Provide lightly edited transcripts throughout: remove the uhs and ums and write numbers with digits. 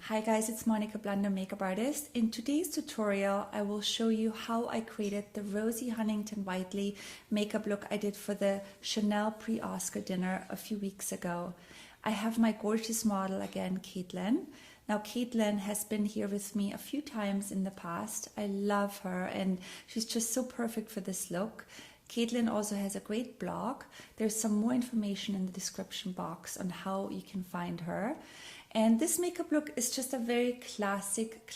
Hi guys, it's Monica Blunder, makeup artist. In today's tutorial, I will show you how I created the Rosie Huntington Whiteley makeup look I did for the Chanel pre-Oscar dinner a few weeks ago. I have my gorgeous model again, Caitlin. Now Caitlin has been here with me a few times in the past. I love her and she's just so perfect for this look. Caitlin also has a great blog. There's some more information in the description box on how you can find her. And this makeup look is just a very classic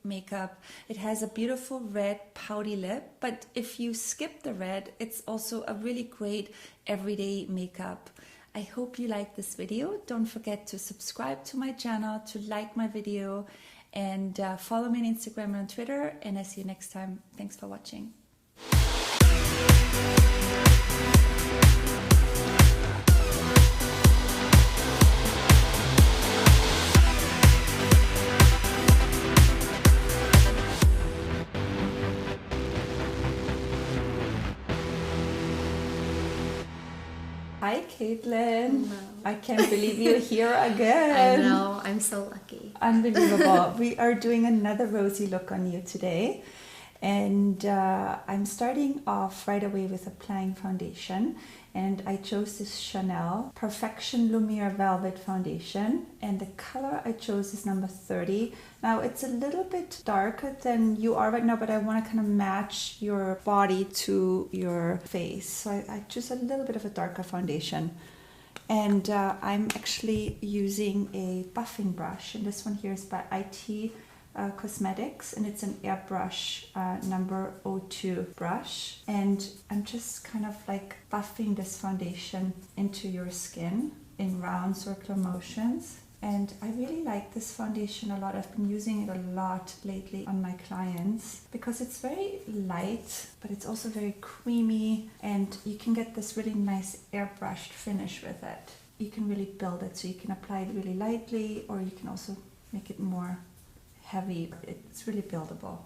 makeup. It has a beautiful red pouty lip, but if you skip the red, it's also a really great everyday makeup. I hope you like this video. Don't forget to subscribe to my channel, to like my video, and follow me on Instagram and on Twitter. And I see you next time. Thanks for watching. Hi Caitlin. Hello. I can't believe you're here again. I know, I'm so lucky. Unbelievable. We are doing another rosy look on you today. And I'm starting off right away with applying foundation. And I chose this Chanel Perfection Lumiere Velvet Foundation. And the color I chose is number 30. Now it's a little bit darker than you are right now, but I want to kind of match your body to your face. So I choose a little bit of a darker foundation. And I'm actually using a buffing brush. And this one here is by IT Cosmetics, and it's an airbrush number 02 brush, and I'm just kind of like buffing this foundation into your skin in round circular motions. And I really like this foundation a lot. I've been using it a lot lately on my clients because it's very light, but it's also very creamy, and you can get this really nice airbrushed finish with it. You can really build it, so you can apply it really lightly, or you can also make it more heavy. It's really buildable.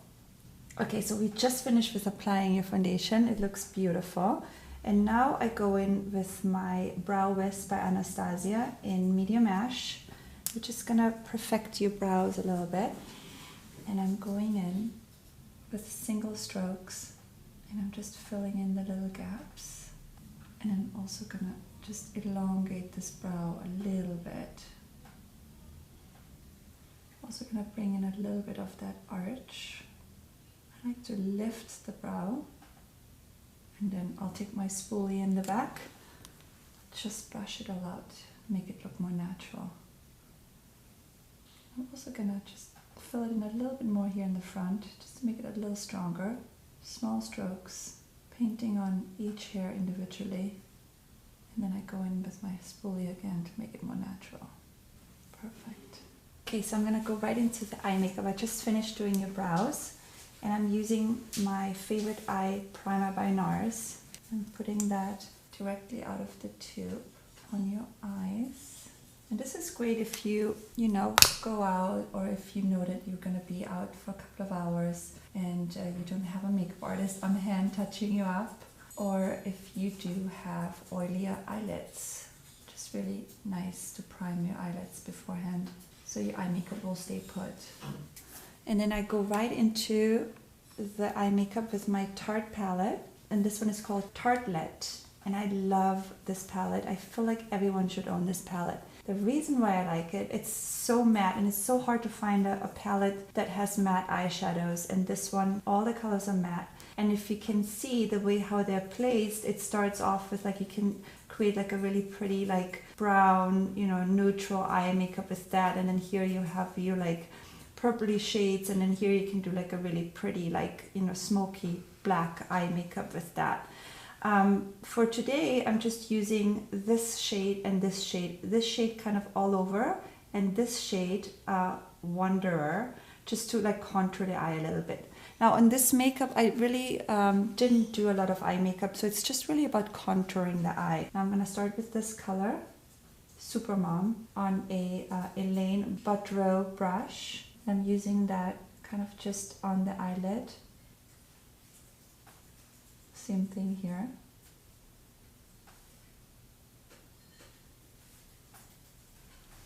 Okay, so we just finished with applying your foundation. It looks beautiful. And now I go in with my Brow Wiz by Anastasia in medium ash, which is gonna perfect your brows a little bit. And I'm going in with single strokes, and I'm just filling in the little gaps. And I'm also gonna just elongate this brow a little bit. Also going to bring in a little bit of that arch. I like to lift the brow, and then I'll take my spoolie in the back, just brush it all out, make it look more natural. I'm also going to just fill it in a little bit more here in the front, just to make it a little stronger. Small strokes, painting on each hair individually, and then I go in with my spoolie again to make it more natural. Perfect. Okay, so I'm gonna go right into the eye makeup. I just finished doing your brows, and I'm using my favorite eye primer by NARS. I'm putting that directly out of the tube on your eyes. And this is great if you go out, or if you know that you're gonna be out for a couple of hours and you don't have a makeup artist on hand touching you up, or if you do have oilier eyelids. Just really nice to prime your eyelids beforehand, so your eye makeup will stay put. And then I go right into the eye makeup with my Tarte palette, and this one is called Tartelette, and I love this palette. I feel like everyone should own this palette. The reason why I like it, it's so matte, and it's so hard to find a palette that has matte eyeshadows, and this one, all the colors are matte. And if you can see the way how they're placed, it starts off with like, you can create like a really pretty like brown, neutral eye makeup with that, and then here you have your like purpley shades, and then here you can do like a really pretty like smoky black eye makeup with that. For today, I'm just using this shade and this shade kind of all over, and this shade Wanderer, just to like contour the eye a little bit. Now on this makeup, I really didn't do a lot of eye makeup, so it's just really about contouring the eye. Now I'm going to start with this color, Supermom, on a Elaine Budrow brush. I'm using that kind of just on the eyelid. Same thing here.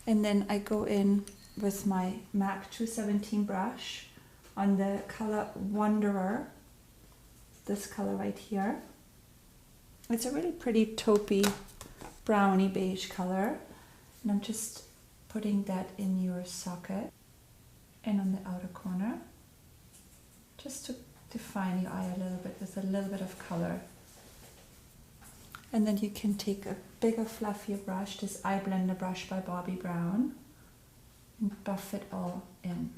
And then I go in with my MAC 217 brush on the color Wanderer, this color right here. It's a really pretty taupey, browny beige color. And I'm just putting that in your socket and on the outer corner, just to define your eye a little bit with a little bit of color. And then you can take a bigger, fluffier brush, this eye blender brush by Bobbi Brown, and buff it all in.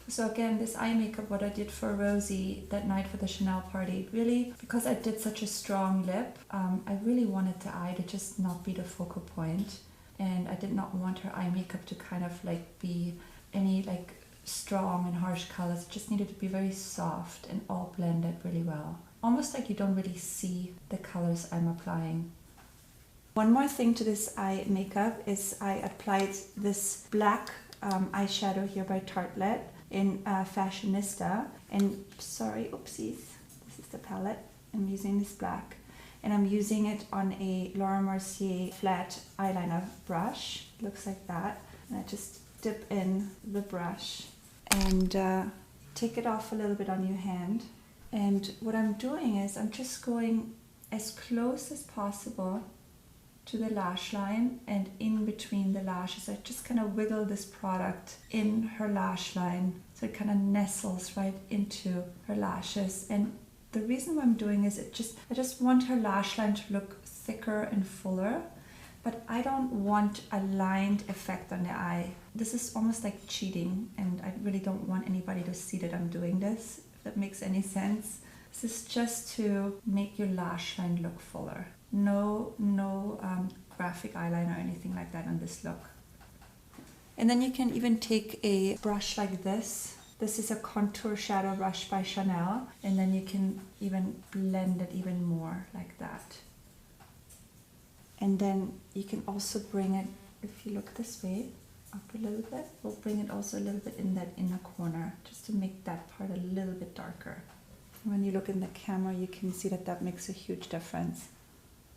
So again, this eye makeup, what I did for Rosie that night for the Chanel party, really, because I did such a strong lip, I really wanted the eye to just not be the focal point. And I did not want her eye makeup to kind of like be any like strong and harsh colors. It just needed to be very soft and all blended really well. Almost like you don't really see the colors I'm applying. One more thing to this eye makeup is I applied this black eyeshadow here by Tartelette in Fashionista. And sorry, oopsies, this is the palette. I'm using this black. And I'm using it on a Laura Mercier flat eyeliner brush. It looks like that. And I just dip in the brush and take it off a little bit on your hand. And what I'm doing is I'm just going as close as possible to the lash line and in between the lashes. I just kind of wiggle this product in her lash line so it kind of nestles right into her lashes. And the reason why I'm doing is I just want her lash line to look thicker and fuller, but I don't want a lined effect on the eye. This is almost like cheating, and I really don't want anybody to see that I'm doing this, if that makes any sense. This is just to make your lash line look fuller. No graphic eyeliner or anything like that on this look. And then you can even take a brush like this. This is a contour shadow brush by Chanel, and then you can even blend it even more like that. And then you can also bring it, if you look this way, up a little bit, we'll bring it also a little bit in that inner corner, just to make that part a little bit darker. When you look in the camera, you can see that that makes a huge difference.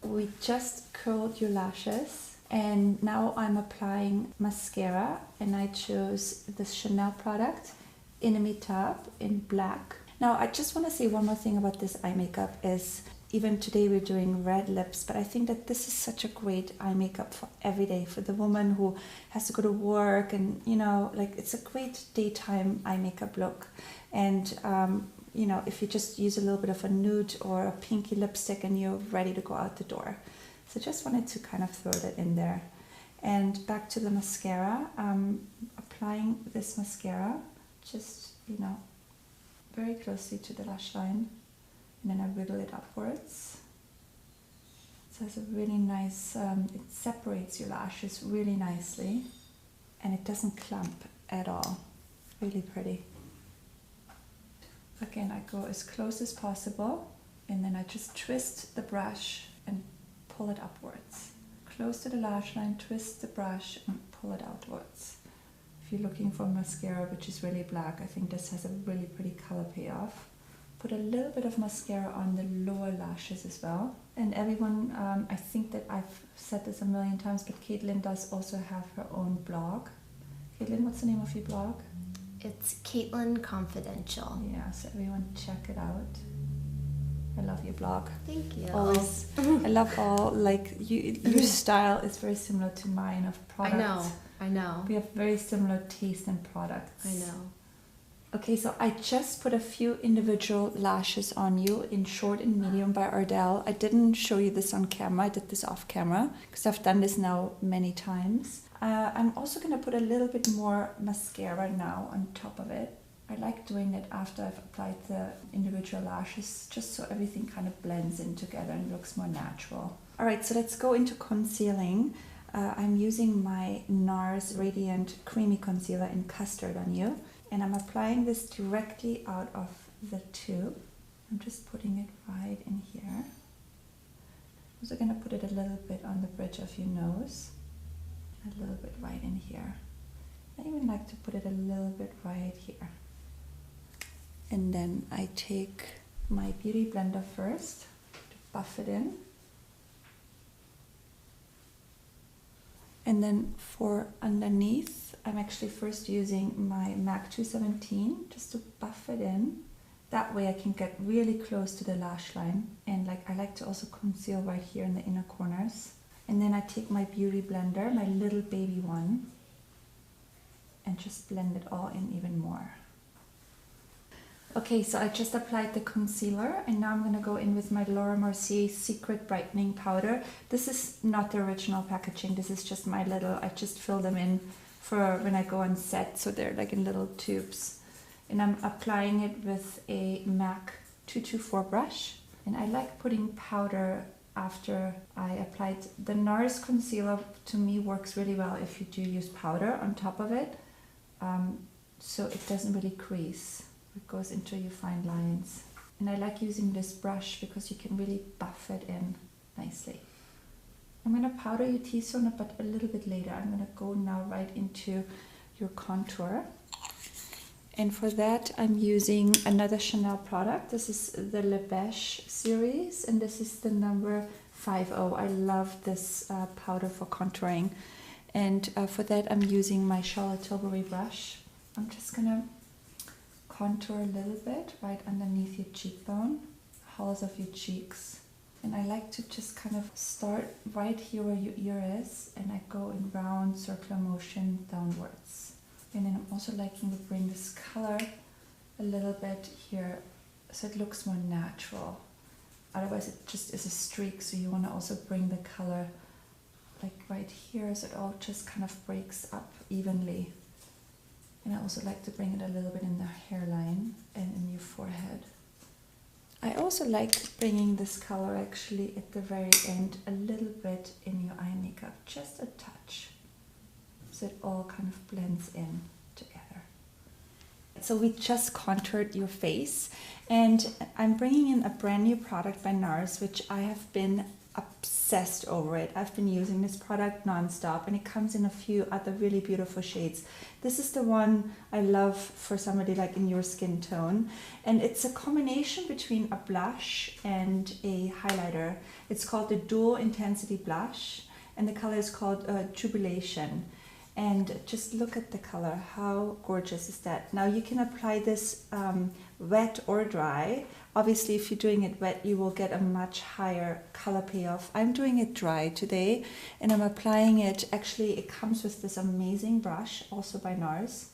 We just curled your lashes. And now I'm applying mascara, and I chose this Chanel product, Enemy Tub in black. Now I just want to say one more thing about this eye makeup is, even today we're doing red lips, but I think that this is such a great eye makeup for every day, for the woman who has to go to work, and you know, like, it's a great daytime eye makeup look. And you know, if you just use a little bit of a nude or a pinky lipstick and you're ready to go out the door. So just wanted to kind of throw that in there. And back to the mascara, applying this mascara just, you know, very closely to the lash line, and then I wiggle it upwards. So it's a really nice, it separates your lashes really nicely, and it doesn't clump at all. Really pretty. Again, I go as close as possible, and then I just twist the brush and pull it upwards. Close to the lash line, twist the brush and pull it outwards. If you're looking for mascara which is really black, I think this has a really pretty color payoff. Put a little bit of mascara on the lower lashes as well. And everyone, I think that I've said this a million times, but Caitlin does also have her own blog. Caitlin, what's the name of your blog? It's Caitlin Confidential. Yeah, so everyone check it out. I love your blog. Thank you. Always, I love all, like, your style is very similar to mine of products. I know. We have very similar taste in products. I know. Okay, so I just put a few individual lashes on you in short and medium by Ardell. I didn't show you this on camera. I did this off camera because I've done this now many times. I'm also going to put a little bit more mascara now on top of it. I like doing it after I've applied the individual lashes, just so everything kind of blends in together and looks more natural. Alright, so let's go into concealing. I'm using my NARS Radiant Creamy Concealer in Custard on you, and I'm applying this directly out of the tube. I'm just putting it right in here. I'm also going to put it a little bit on the bridge of your nose, a little bit right in here. I even like to put it a little bit right here. And then I take my Beauty Blender first to buff it in. And then for underneath, I'm actually first using my MAC 217 just to buff it in. That way I can get really close to the lash line, and like I like to also conceal right here in the inner corners. And then I take my beauty blender, my little baby one, and just blend it all in even more. Okay, so I just applied the concealer, and now I'm going to go in with my Laura Mercier Secret Brightening Powder. This is not the original packaging, this is just my little, I just fill them in for when I go on set, so they're like in little tubes. And I'm applying it with a MAC 224 brush. And I like putting powder after I applied. The NARS concealer to me works really well if you do use powder on top of it. So it doesn't really crease. It goes into your fine lines. And I like using this brush because you can really buff it in nicely. I'm going to powder your T-zone, but a little bit later. I'm going to go now right into your contour. And for that, I'm using another Chanel product. This is the Le Beige series, and this is the number 50. I love this powder for contouring. And for that, I'm using my Charlotte Tilbury brush. I'm just gonna contour a little bit right underneath your cheekbone, hollows of your cheeks. And I like to just kind of start right here where your ear is, and I go in round circular motion downwards. And then I'm also liking to bring this color a little bit here so it looks more natural. Otherwise it just is a streak, so you want to also bring the color like right here so it all just kind of breaks up evenly. And I also like to bring it a little bit in the hairline and in your forehead. I also like bringing this color actually at the very end a little bit in your eye makeup, just a touch, so it all kind of blends in together. So we just contoured your face, and I'm bringing in a brand new product by NARS, which I have been obsessed over it. I've been using this product non-stop, and it comes in a few other really beautiful shades. This is the one I love for somebody like in your skin tone, and it's a combination between a blush and a highlighter. It's called the Dual Intensity Blush, and the color is called Jubilation. And just look at the color, how gorgeous is that? Now you can apply this wet or dry. Obviously if you're doing it wet, you will get a much higher color payoff. I'm doing it dry today, and I'm applying it, actually it comes with this amazing brush, also by NARS,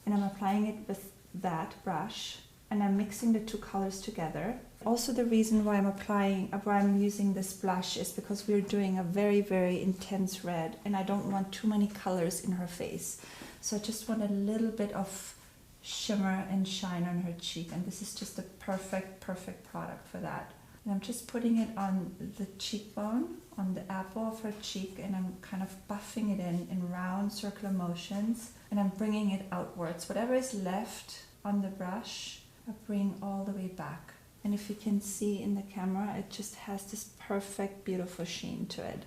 and I'm applying it with that brush, and I'm mixing the two colors together. Also the reason why I'm using this blush is because we're doing a very, very intense red, and I don't want too many colors in her face. So I just want a little bit of shimmer and shine on her cheek, and this is just a perfect product for that. And I'm just putting it on the cheekbone, on the apple of her cheek, and I'm kind of buffing it in round circular motions, and I'm bringing it outwards. Whatever is left on the brush, I bring all the way back. And if you can see in the camera, it just has this perfect, beautiful sheen to it.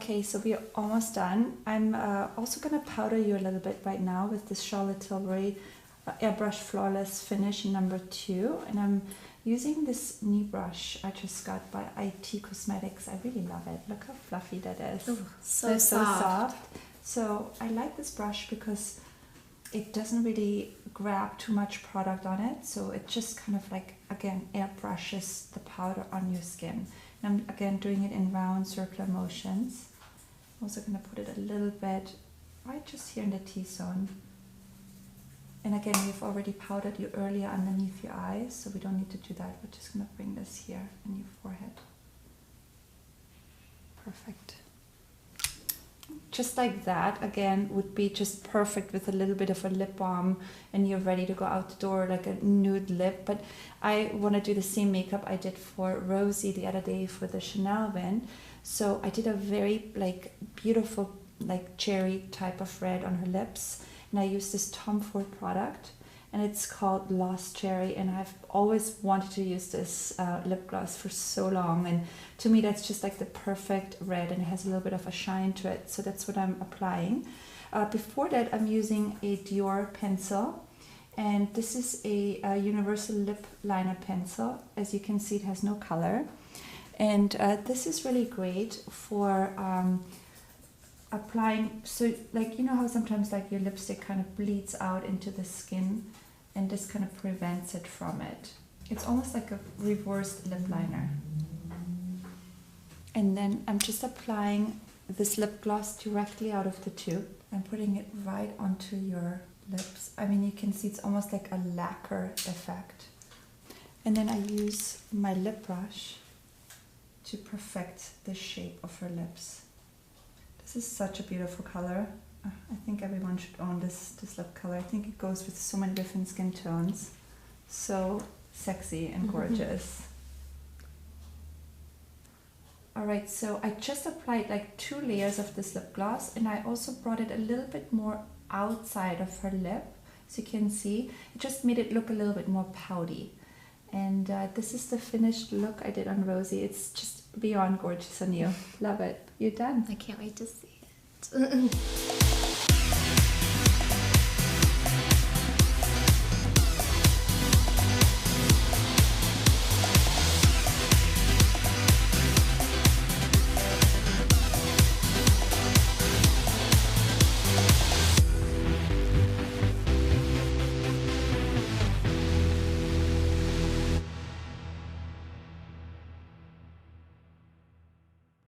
Okay, so we're almost done. I'm also gonna powder you a little bit right now with this Charlotte Tilbury Airbrush Flawless Finish number 2. And I'm using this new brush I just got by IT Cosmetics. I really love it. Look how fluffy that is. Ooh, so soft. So I like this brush because it doesn't really grab too much product on it, so it just kind of like, again, airbrushes the powder on your skin. And I'm again doing it in round circular motions. I'm also going to put it a little bit right just here in the T-zone. And again, we've already powdered you earlier underneath your eyes, so we don't need to do that. We're just going to bring this here in your forehead. Perfect. Just like that, again, would be just perfect with a little bit of a lip balm, and you're ready to go out the door, like a nude lip. But I want to do the same makeup I did for Rosie the other day for the Chanel event. So I did a very like beautiful like cherry type of red on her lips, and I used this Tom Ford product, and it's called Lost Cherry, and I've always wanted to use this lip gloss for so long, and to me that's just like the perfect red, and it has a little bit of a shine to it, so that's what I'm applying. Before that, I'm using a Dior pencil, and this is a universal lip liner pencil. As you can see, it has no color, and this is really great for applying, so like, you know how sometimes like your lipstick kind of bleeds out into the skin, and this kind of prevents it from it. It's almost like a reversed lip liner. And then I'm just applying this lip gloss directly out of the tube. I'm putting it right onto your lips. I mean, you can see it's almost like a lacquer effect. And then I use my lip brush to perfect the shape of her lips. This is such a beautiful color. I think everyone should own this lip color. I think it goes with so many different skin tones. So sexy and gorgeous. Alright, so I just applied like 2 layers of this lip gloss, and I also brought it a little bit more outside of her lip. So you can see, it just made it look a little bit more pouty. And this is the finished look I did on Rosie. It's just beyond gorgeous on you. Love it. You're done. I can't wait to see it.